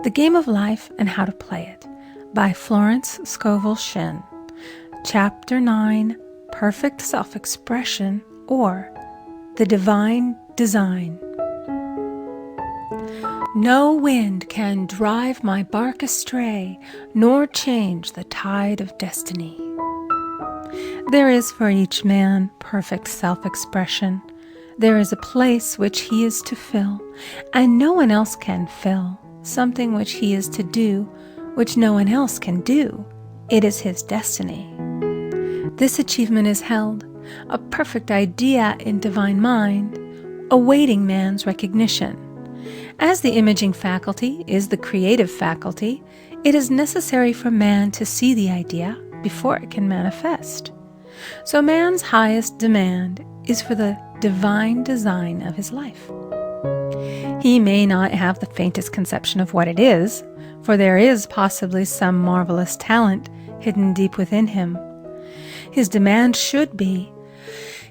The Game of Life and How to Play It by Florence Scovel Shinn. Chapter 9, Perfect Self-Expression, or The Divine Design. No wind can drive my bark astray, nor change the tide of destiny. There is for each man perfect self-expression. There is a place which he is to fill, and no one else can fill, something which he is to do, which no one else can do. It is his destiny. This achievement is held, a perfect idea in divine mind, awaiting man's recognition. As the imaging faculty is the creative faculty, it is necessary for man to see the idea before it can manifest. So man's highest demand is for the divine design of his life. He may not have the faintest conception of what it is, for there is possibly some marvelous talent hidden deep within him. His demand should be,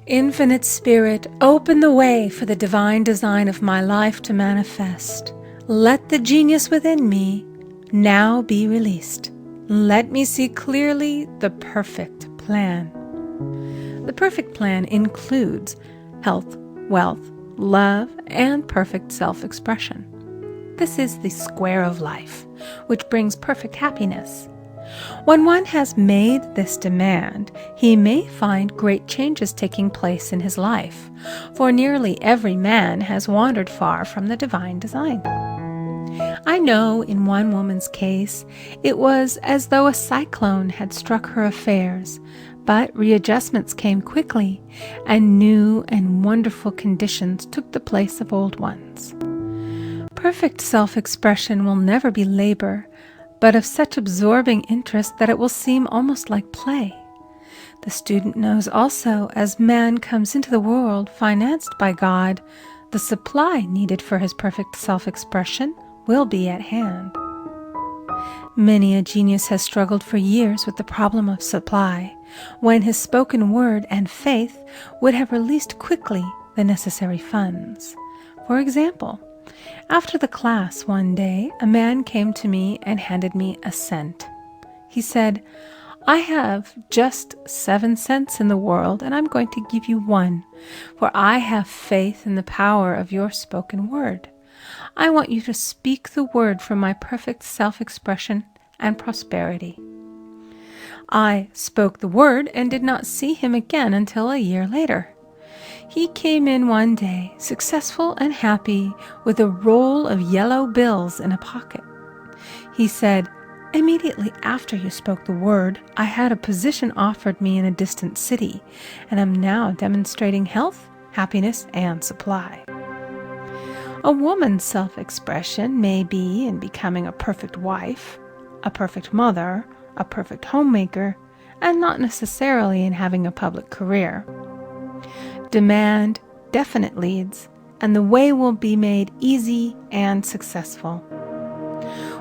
Infinite Spirit, open the way for the divine design of my life to manifest. Let the genius within me now be released. Let me see clearly the perfect plan. The perfect plan includes health, wealth, love, and perfect self-expression. This is the square of life, which brings perfect happiness. When one has made this demand, he may find great changes taking place in his life, for nearly every man has wandered far from the divine design. I know in one woman's case, it was as though a cyclone had struck her affairs, but readjustments came quickly, and new and wonderful conditions took the place of old ones. Perfect self-expression will never be labor, but of such absorbing interest that it will seem almost like play. The student knows also, as man comes into the world financed by God, the supply needed for his perfect self-expression will be at hand. Many a genius has struggled for years with the problem of supply, when his spoken word and faith would have released quickly the necessary funds. For example, after the class one day, a man came to me and handed me a cent. He said, I have just 7 cents in the world, and I'm going to give you 1, for I have faith in the power of your spoken word. I want you to speak the word for my perfect self-expression and prosperity. I spoke the word and did not see him again until a year later. He came in one day, successful and happy, with a roll of yellow bills in a pocket. He said, immediately after you spoke the word, I had a position offered me in a distant city, and am now demonstrating health, happiness, and supply. A woman's self-expression may be in becoming a perfect wife, a perfect mother, a perfect homemaker, and not necessarily in having a public career. Demand definite leads, and the way will be made easy and successful.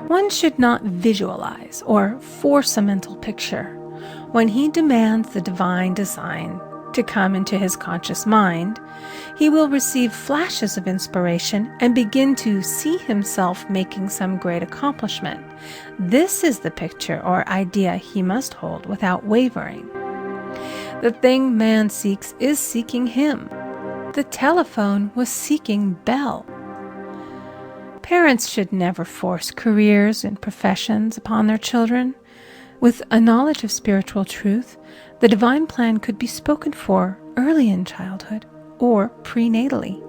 One should not visualize or force a mental picture. When he demands the divine design to come into his conscious mind, he will receive flashes of inspiration and begin to see himself making some great accomplishment. This is the picture or idea he must hold without wavering. The thing man seeks is seeking him. The telephone was seeking Bell. Parents should never force careers and professions upon their children. With a knowledge of spiritual truth, the divine plan could be spoken for early in childhood or prenatally.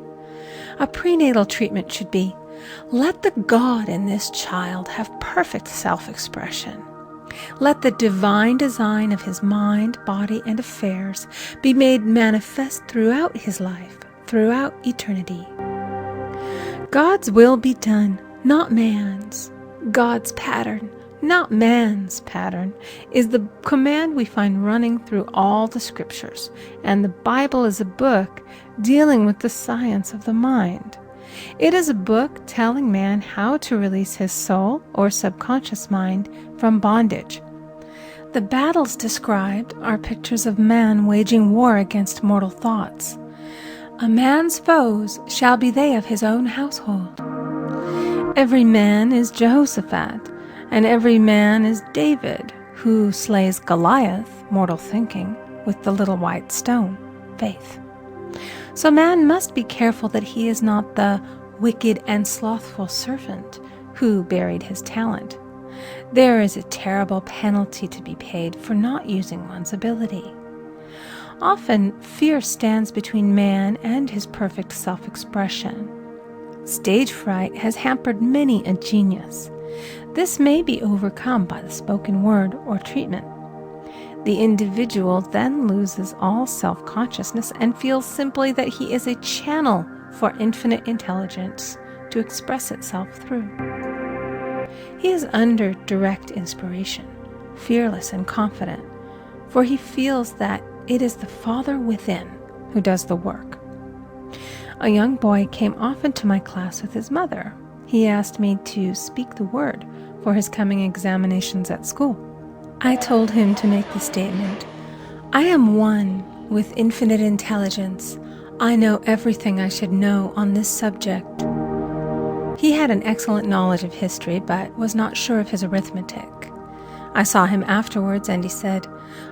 A prenatal treatment should be, let the God in this child have perfect self-expression. Let the divine design of his mind, body, and affairs be made manifest throughout his life, throughout eternity. God's will be done, not man's. God's pattern, not man's pattern, is the command we find running through all the scriptures, and the Bible is a book dealing with the science of the mind. It is a book telling man how to release his soul or subconscious mind from bondage. The battles described are pictures of man waging war against mortal thoughts. A man's foes shall be they of his own household. Every man is Jehoshaphat, and every man is David, who slays Goliath, mortal thinking, with the little white stone, faith. So man must be careful that he is not the wicked and slothful servant who buried his talent. There is a terrible penalty to be paid for not using one's ability. Often, fear stands between man and his perfect self-expression. Stage fright has hampered many a genius. This may be overcome by the spoken word or treatment. The individual then loses all self-consciousness and feels simply that he is a channel for infinite intelligence to express itself through. He is under direct inspiration, fearless and confident, for he feels that it is the Father within who does the work. A young boy came often to my class with his mother. He asked me to speak the word for his coming examinations at school. I told him to make the statement, "I am one with infinite intelligence. I know everything I should know on this subject." He had an excellent knowledge of history, but was not sure of his arithmetic. I saw him afterwards, and he said,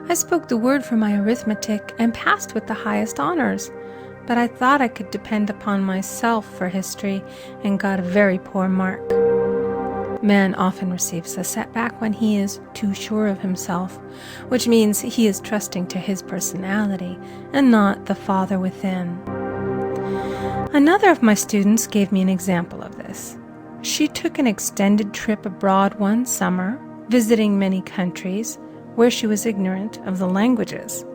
"I spoke the word for my arithmetic and passed with the highest honors, but I thought I could depend upon myself for history and got a very poor mark." Man often receives a setback when he is too sure of himself, which means he is trusting to his personality and not the Father within. Another of my students gave me an example of this. She took an extended trip abroad one summer, visiting many countries where she was ignorant of the languages.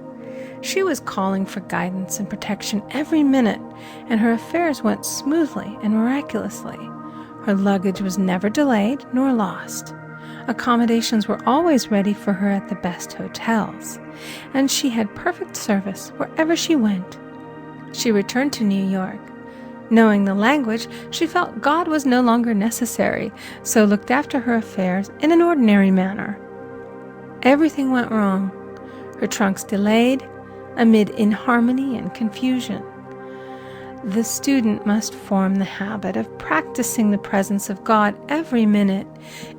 She was calling for guidance and protection every minute, and her affairs went smoothly and miraculously. Her luggage was never delayed nor lost. Accommodations were always ready for her at the best hotels, and she had perfect service wherever she went. She returned to New York. Knowing the language, she felt God was no longer necessary, so looked after her affairs in an ordinary manner. Everything went wrong. Her trunks delayed, amid inharmony and confusion. The student must form the habit of practicing the presence of God every minute.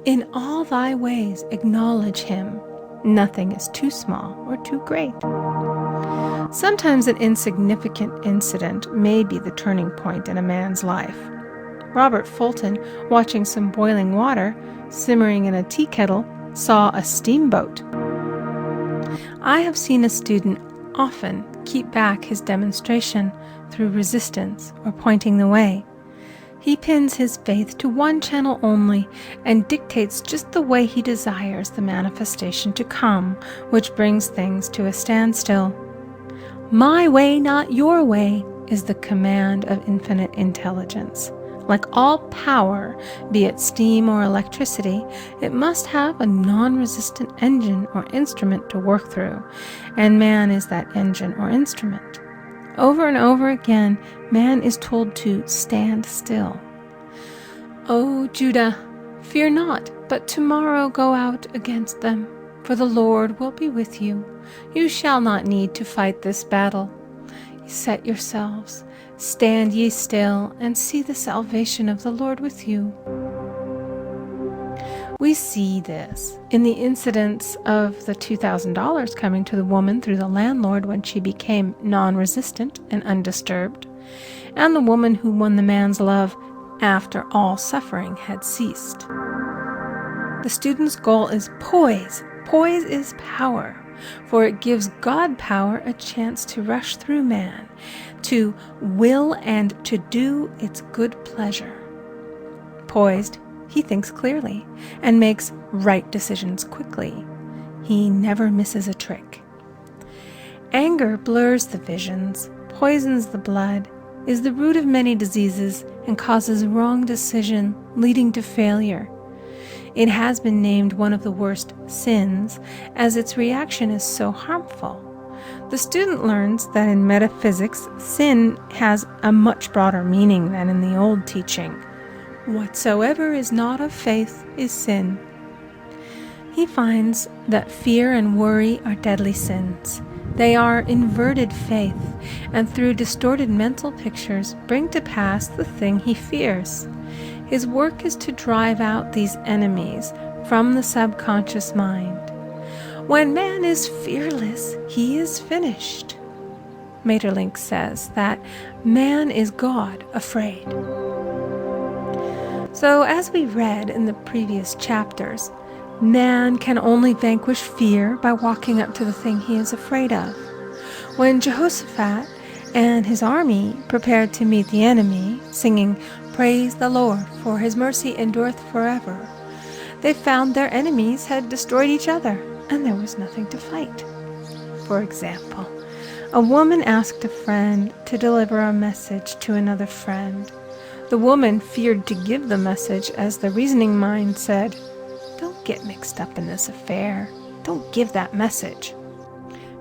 In all thy ways acknowledge Him. Nothing is too small or too great. Sometimes an insignificant incident may be the turning point in a man's life. Robert Fulton, watching some boiling water simmering in a tea kettle, saw a steamboat. I have seen a student often keep back his demonstration through resistance or pointing the way. He pins his faith to one channel only and dictates just the way he desires the manifestation to come, which brings things to a standstill. My way, not your way, is the command of infinite intelligence. Like all power, be it steam or electricity, it must have a non-resistant engine or instrument to work through, and man is that engine or instrument. Over and over again, man is told to stand still. O Judah, fear not, but tomorrow go out against them, for the Lord will be with you. You shall not need to fight this battle. Set yourselves, stand ye still, and see the salvation of the Lord with you. We see this in the incidents of the $2,000 coming to the woman through the landlord when she became non-resistant and undisturbed, and the woman who won the man's love after all suffering had ceased. The student's goal is poise. Poise is power, for it gives God power a chance to rush through man, to will and to do its good pleasure. Poised, he thinks clearly and makes right decisions quickly. He never misses a trick. Anger blurs the visions, poisons the blood, is the root of many diseases, and causes wrong decision, leading to failure. It has been named one of the worst sins, as its reaction is so harmful. The student learns that in metaphysics, sin has a much broader meaning than in the old teaching. Whatsoever is not of faith is sin. He finds that fear and worry are deadly sins. They are inverted faith, and through distorted mental pictures bring to pass the thing he fears. His work is to drive out these enemies from the subconscious mind. When man is fearless, he is finished. Maeterlinck says that man is God afraid. So, as we read in the previous chapters, man can only vanquish fear by walking up to the thing he is afraid of. When Jehoshaphat and his army prepared to meet the enemy, singing, "Praise the Lord, for his mercy endureth forever," they found their enemies had destroyed each other, and there was nothing to fight. For example, a woman asked a friend to deliver a message to another friend. The woman feared to give the message, as the reasoning mind said, "Don't get mixed up in this affair. Don't give that message."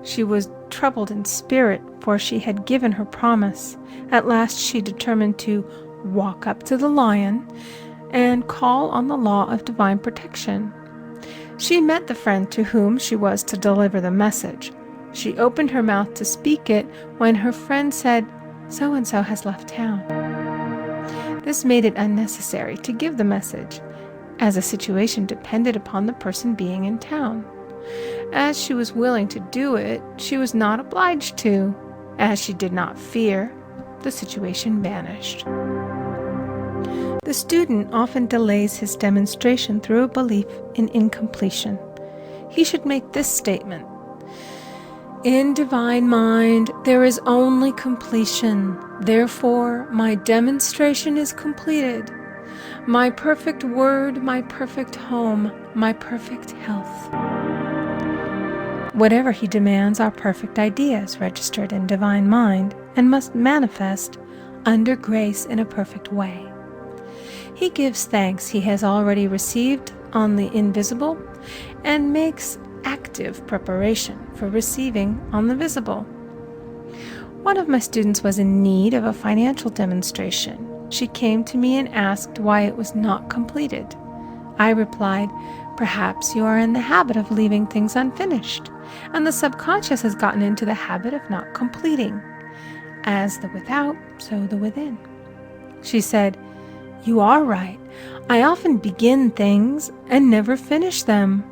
She was troubled in spirit, for she had given her promise. At last she determined to walk up to the lion and call on the law of divine protection. She met the friend to whom she was to deliver the message. She opened her mouth to speak it when her friend said, "So-and-so has left town." This made it unnecessary to give the message, as the situation depended upon the person being in town. As she was willing to do it, she was not obliged to. As she did not fear, the situation vanished. The student often delays his demonstration through a belief in incompletion. He should make this statement: "In divine mind, there is only completion. Therefore, my demonstration is completed. My perfect word, my perfect home, my perfect health." Whatever he demands are perfect ideas registered in divine mind and must manifest under grace in a perfect way. He gives thanks he has already received on the invisible and makes active preparation for receiving on the visible. One of my students was in need of a financial demonstration. She came to me and asked why it was not completed. I replied, "Perhaps you are in the habit of leaving things unfinished, and the subconscious has gotten into the habit of not completing. As the without, so the within." She said, "You are right. I often begin things and never finish them.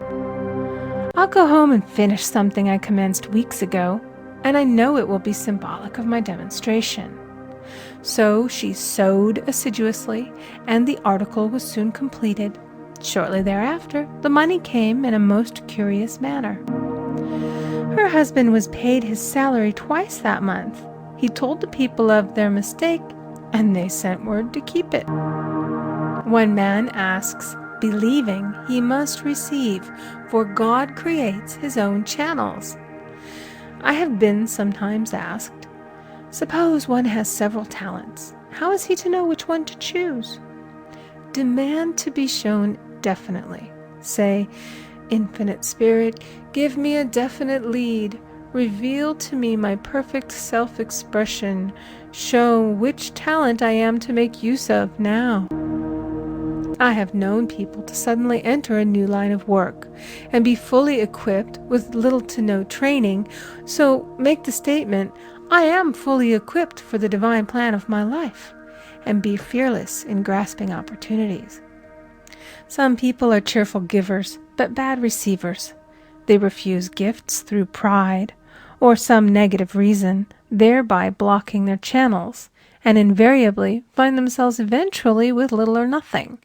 I'll go home and finish something I commenced weeks ago, and I know it will be symbolic of my demonstration." So she sewed assiduously, and the article was soon completed. Shortly thereafter, the money came in a most curious manner. Her husband was paid his salary twice that month. He told the people of their mistake, and they sent word to keep it. When man asks, believing, he must receive, for God creates his own channels. I have been sometimes asked, suppose one has several talents. How is he to know which one to choose? Demand to be shown definitely. Say, "Infinite Spirit, give me a definite lead. Reveal to me my perfect self-expression. Show which talent I am to make use of now." I have known people to suddenly enter a new line of work and be fully equipped with little to no training, so make the statement, "I am fully equipped for the divine plan of my life," and be fearless in grasping opportunities. Some people are cheerful givers, but bad receivers. They refuse gifts through pride or some negative reason, thereby blocking their channels, and invariably find themselves eventually with little or nothing.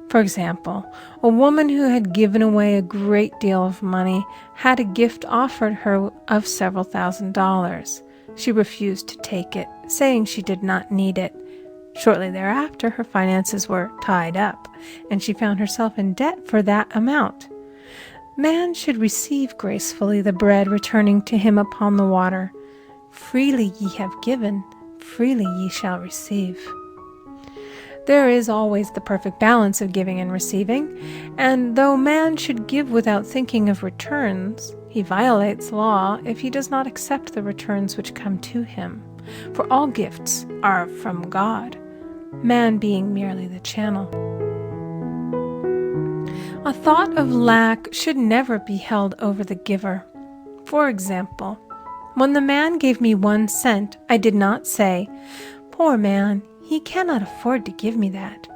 For example, a woman who had given away a great deal of money had a gift offered her of several $1,000s. She refused to take it, saying she did not need it. Shortly thereafter, her finances were tied up, and she found herself in debt for that amount. Man should receive gracefully the bread returning to him upon the water. Freely ye have given, freely ye shall receive. There is always the perfect balance of giving and receiving, and though man should give without thinking of returns, he violates law if he does not accept the returns which come to him, for all gifts are from God, man being merely the channel. A thought of lack should never be held over the giver. For example, when the man gave me 1 cent, I did not say, "Poor man, he cannot afford to give me that."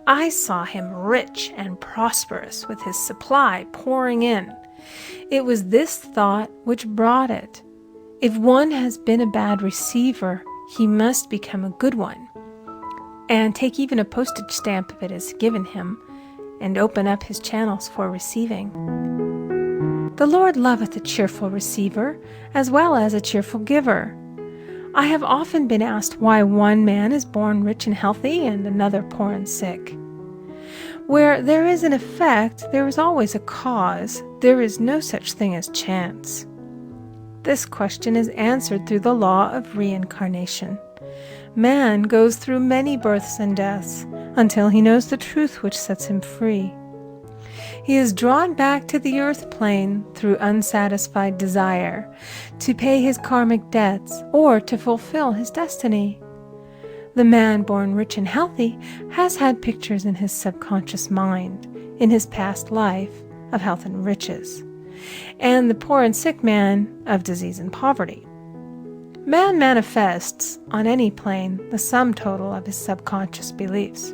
I saw him rich and prosperous with his supply pouring in. It was this thought which brought it. If one has been a bad receiver, he must become a good one, and take even a postage stamp if it is given him, and open up his channels for receiving. The Lord loveth a cheerful receiver, as well as a cheerful giver. I have often been asked why one man is born rich and healthy and another poor and sick. Where there is an effect, there is always a cause. There is no such thing as chance. This question is answered through the law of reincarnation. Man goes through many births and deaths until he knows the truth which sets him free. He is drawn back to the earth plane through unsatisfied desire, to pay his karmic debts or to fulfill his destiny. The man born rich and healthy has had pictures in his subconscious mind, in his past life, of health and riches, and the poor and sick man of disease and poverty. Man manifests on any plane the sum total of his subconscious beliefs.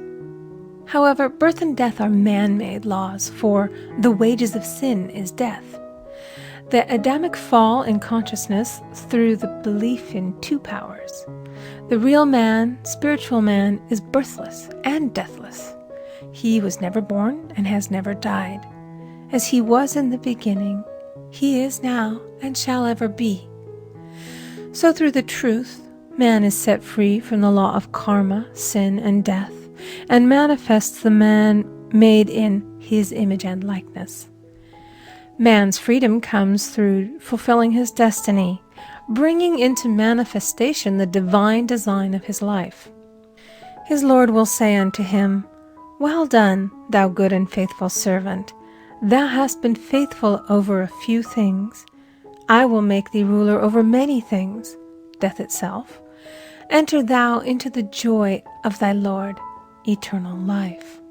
However, birth and death are man-made laws, for the wages of sin is death. The Adamic fall in consciousness through the belief in two powers. The real man, spiritual man, is birthless and deathless. He was never born and has never died. As he was in the beginning, he is now and shall ever be. So through the truth, man is set free from the law of karma, sin, and death, and manifests the man made in his image and likeness. Man's freedom comes through fulfilling his destiny, bringing into manifestation the divine design of his life. His Lord will say unto him, "Well done, thou good and faithful servant. Thou hast been faithful over a few things. I will make thee ruler over many things," death itself. "Enter thou into the joy of thy Lord, eternal life."